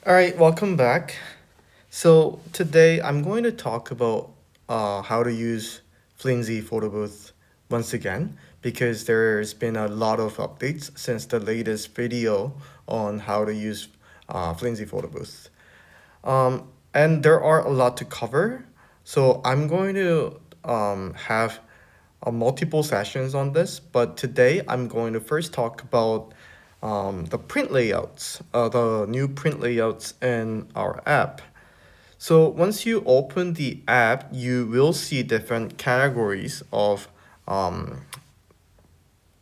All right, welcome back. So today I'm going to talk about how to use Flinzy Photo Booth once again because there's been a lot of updates since the latest video on how to use Flinzy Photo Booth. And there are a lot to cover, so I'm going to have multiple sessions on this, but today I'm going to first talk about the print layouts, the new print layouts in our app. So once you open the app, you will see different categories of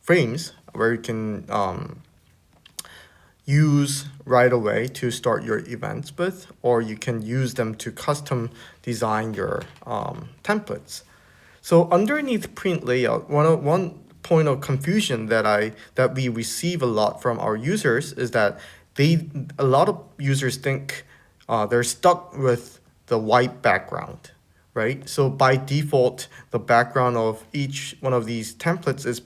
frames where you can use right away to start your events with, or you can use them to custom design your templates. So underneath print layout, one point of confusion that we receive a lot from our users is that a lot of users think they're stuck with the white background, right? So by default, the background of each one of these templates is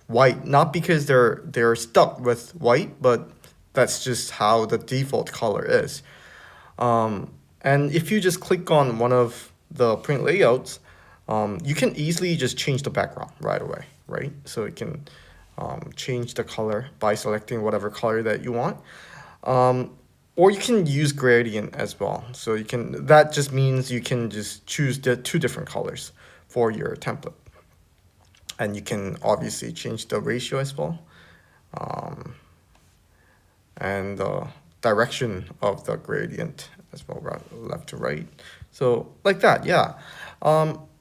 white, not because they're stuck with white, but that's just how the default color is. And if you just click on one of the print layouts, you can easily just change the background right away, right? So you can change the color by selecting whatever color that you want. Or you can use gradient as well. So that just means you can just choose the two different colors for your template. And you can obviously change the ratio as well. And the direction of the gradient as well, right, left to right. So like that, yeah.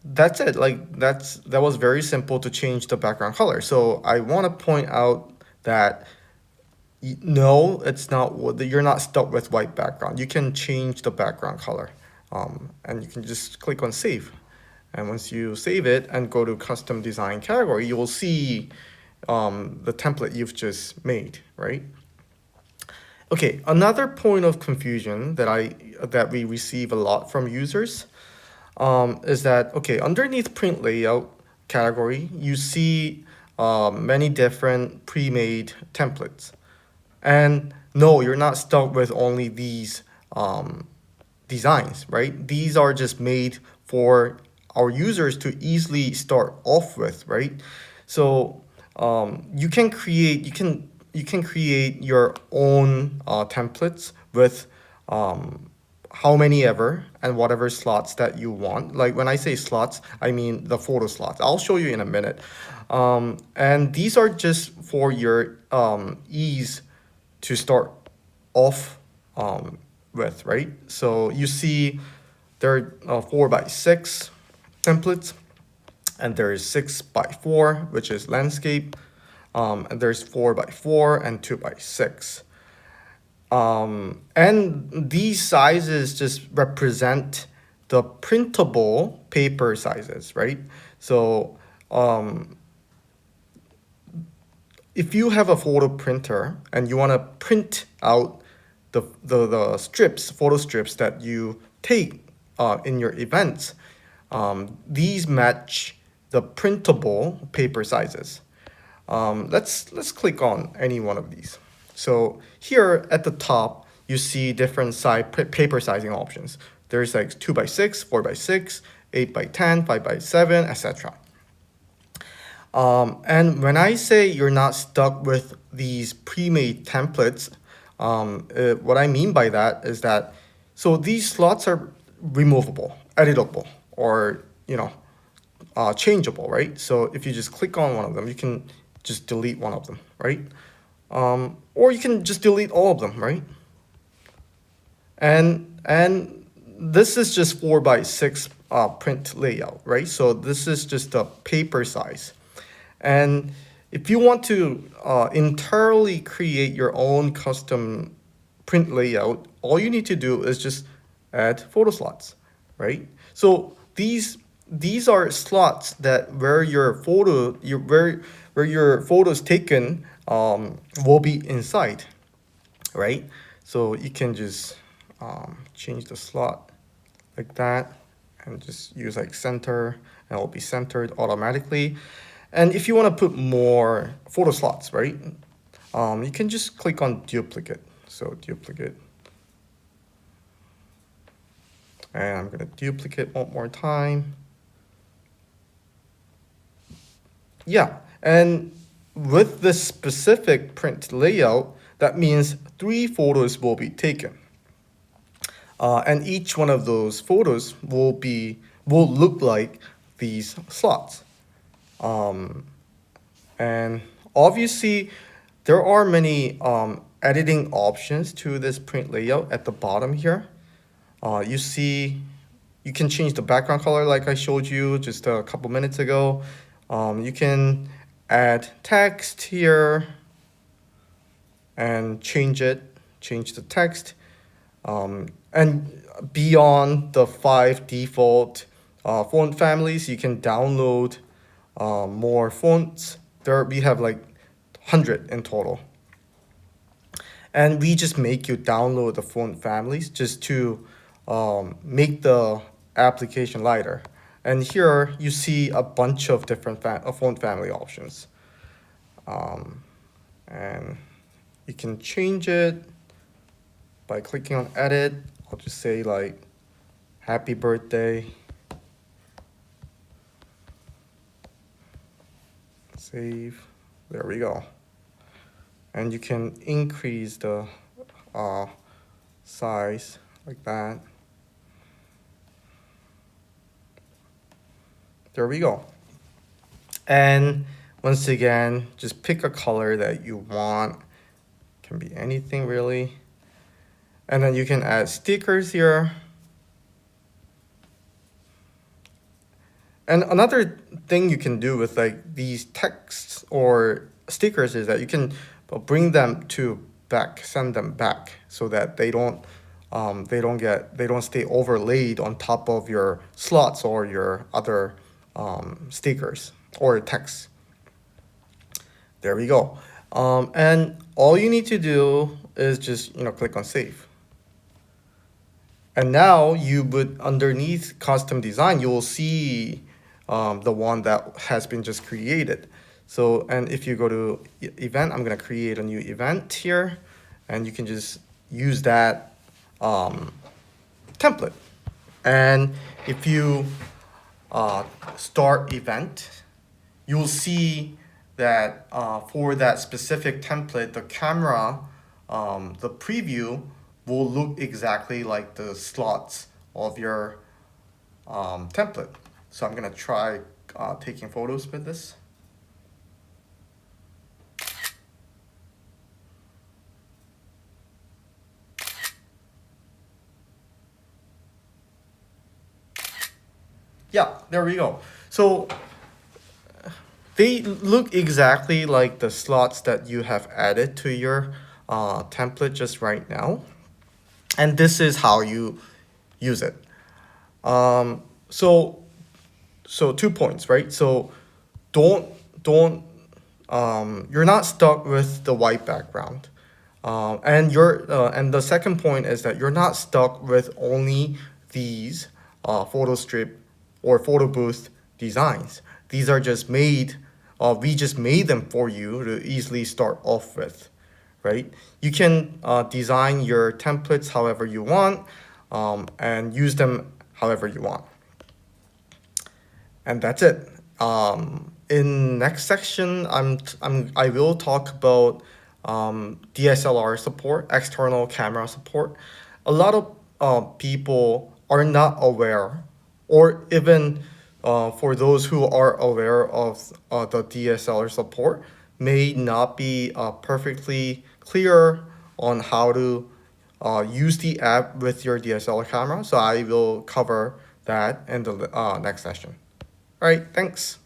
That's it. That was very simple to change the background color. So I want to point out that no, it's not. You're not stuck with white background. You can change the background color, and you can just click on save. And once you save it and go to custom design category, you will see the template you've just made, right? Okay, another point of confusion that we receive a lot from users is that okay, underneath print layout category, you see many different pre-made templates, and no, you're not stuck with only these designs, right? These are just made for our users to easily start off with, right? So you can create your own templates with how many ever and whatever slots that you want. Like when I say slots, I mean the photo slots. I'll show you in a minute. And these are just for your ease to start off with, right? So you see there are 4x6 templates, and there is 6x4, which is landscape, and there's 4x4 and 2x6. And these sizes just represent the printable paper sizes, right? So if you have a photo printer and you want to print out the strips, photo strips that you take in your events, these match the printable paper sizes. Let's click on any one of these. So here at the top, you see different paper sizing options. There's like 2x6, 4x6, 8x10, 5x7, etc. And when I say you're not stuck with these pre-made templates, what I mean by that is that so these slots are removable, editable, or changeable, right? So if you just click on one of them, you can just delete one of them, right? Or you can just delete all of them, right? And this is just 4x6 print layout, right? So this is just the paper size. And if you want to entirely create your own custom print layout, all you need to do is just add photo slots, right? So these are slots that where your photo is taken will be inside, right? So you can just change the slot like that and just use like center, and it will be centered automatically. And if you want to put more photo slots, right, you can just click on duplicate. So duplicate, And I'm gonna duplicate one more time. Yeah, and with this specific print layout, that means 3 photos will be taken. And each one of those photos will look like these slots. And obviously, there are many editing options to this print layout at the bottom here. You see, you can change the background color like I showed you just a couple minutes ago. You can add text here and change the text. And beyond the 5 default font families, you can download more fonts. We have like 100 in total. And we just make you download the font families just to make the application lighter. And here you see a bunch of different font family options. And you can change it by clicking on edit. I'll just say like happy birthday. Save. There we go. And you can increase the size like that. There we go. And once again, just pick a color that you want. Can be anything really. And then you can add stickers here. And another thing you can do with like these texts or stickers is that you can bring them to back, send them back so that they don't stay overlaid on top of your slots or your other stickers or text. There we go. And all you need to do is just click on save. And now you would, underneath custom design, you will see the one that has been just created. So, and if you go to event, I'm gonna create a new event here, and you can just use that template. And if you start event, you'll see that for that specific template, the camera, the preview will look exactly like the slots of your template. So I'm gonna try taking photos with this. Yeah, there we go. So they look exactly like the slots that you have added to your template just right now. And this is how you use it. So 2 points, right? So don't you're not stuck with the white background. And the second point is that you're not stuck with only these photo strip or photo booth designs. These are just made, we just made them for you to easily start off with, right? You can design your templates however you want and use them however you want. And that's it. In next section, I will talk about DSLR support, external camera support. A lot of people are not aware, or even for those who are aware of the DSLR support, may not be perfectly clear on how to use the app with your DSLR camera. So I will cover that in the next session. All right, thanks.